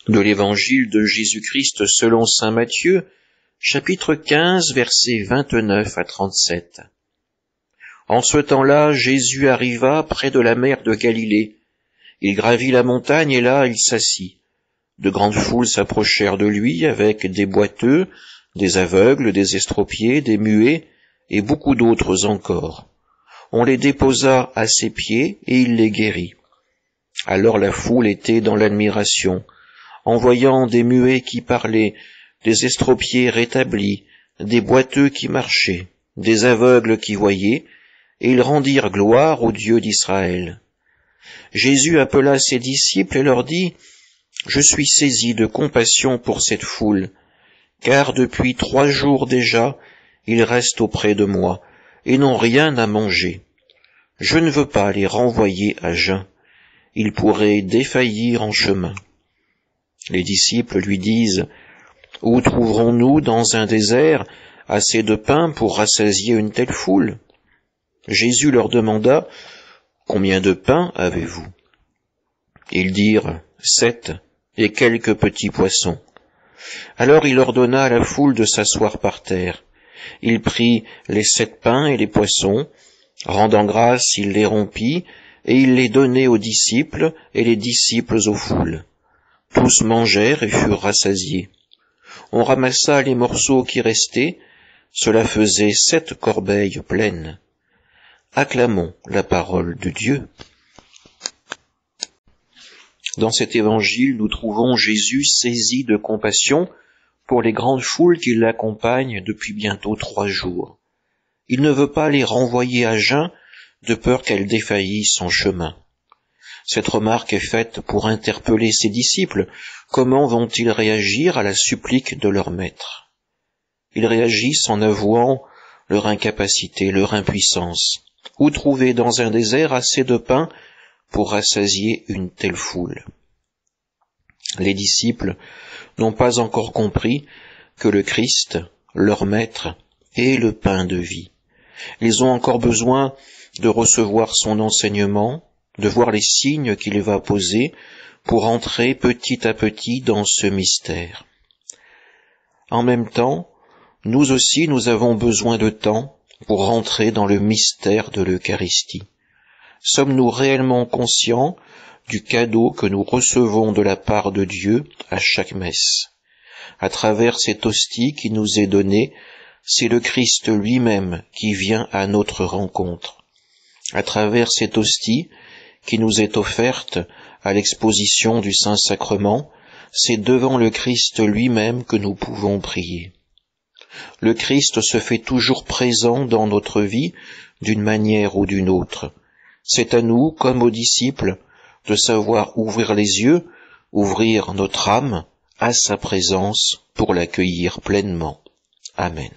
De l'Évangile de Jésus-Christ selon saint Matthieu, chapitre 15, versets 29 à 37. En ce temps-là, Jésus arriva près de la mer de Galilée. Il gravit la montagne et là il s'assit. De grandes foules s'approchèrent de lui avec des boiteux, des aveugles, des estropiés, des muets et beaucoup d'autres encore. On les déposa à ses pieds et il les guérit. Alors la foule était dans l'admiration, en voyant des muets qui parlaient, des estropiés rétablis, des boiteux qui marchaient, des aveugles qui voyaient, et ils rendirent gloire au Dieu d'Israël. Jésus appela ses disciples et leur dit : « Je suis saisi de compassion pour cette foule, car depuis 3 jours déjà, ils restent auprès de moi, et n'ont rien à manger. Je ne veux pas les renvoyer à jeun, ils pourraient défaillir en chemin. » Les disciples lui disent : « Où trouverons-nous dans un désert assez de pain pour rassasier une telle foule ?» Jésus leur demanda : « Combien de pain avez-vous » Ils dirent : « 7, et quelques petits poissons. » Alors il ordonna à la foule de s'asseoir par terre. Il prit les 7 pains et les poissons, rendant grâce, il les rompit, et il les donnait aux disciples, et les disciples aux foules. Tous mangèrent et furent rassasiés. On ramassa les morceaux qui restaient, cela faisait 7 corbeilles pleines. Acclamons la parole de Dieu. Dans cet évangile, nous trouvons Jésus saisi de compassion pour les grandes foules qui l'accompagnent depuis bientôt 3 jours. Il ne veut pas les renvoyer à jeun de peur qu'elles défaillissent en chemin. Cette remarque est faite pour interpeller ses disciples. Comment vont-ils réagir à la supplique de leur maître ? Ils réagissent en avouant leur incapacité, leur impuissance. Où trouver dans un désert assez de pain pour rassasier une telle foule ? Les disciples n'ont pas encore compris que le Christ, leur maître, est le pain de vie. Ils ont encore besoin de recevoir son enseignement, de voir les signes qu'il va poser pour entrer petit à petit dans ce mystère. En même temps, nous aussi, nous avons besoin de temps pour rentrer dans le mystère de l'Eucharistie. Sommes-nous réellement conscients du cadeau que nous recevons de la part de Dieu à chaque messe ? À travers cette hostie qui nous est donnée, c'est le Christ lui-même qui vient à notre rencontre. À travers cette hostie qui nous est offerte à l'exposition du Saint-Sacrement, c'est devant le Christ lui-même que nous pouvons prier. Le Christ se fait toujours présent dans notre vie d'une manière ou d'une autre. C'est à nous, comme aux disciples, de savoir ouvrir les yeux, ouvrir notre âme à sa présence pour l'accueillir pleinement. Amen.